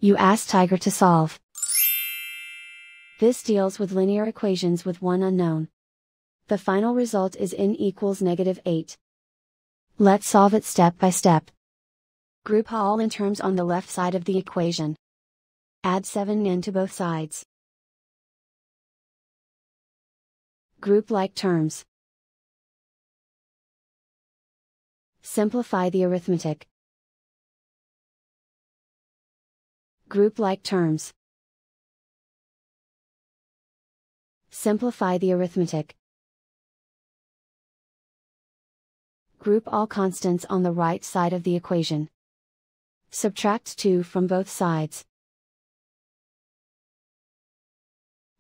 You ask Tiger to solve. This deals with linear equations with one unknown. The final result is n equals -8. Let's solve it step by step. Group all n terms on the left side of the equation. Add 7n to both sides. Group like terms. Simplify the arithmetic. Group like terms. Simplify the arithmetic. Group all constants on the right side of the equation. Subtract 2 from both sides.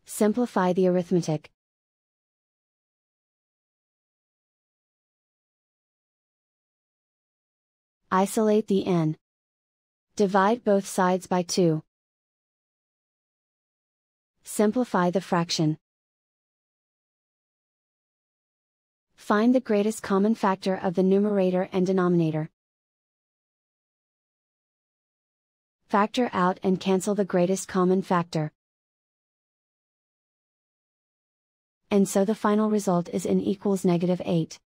Simplify the arithmetic. Isolate the n. Divide both sides by 2. Simplify the fraction. Find the greatest common factor of the numerator and denominator. Factor out and cancel the greatest common factor. And so the final result is n equals -8.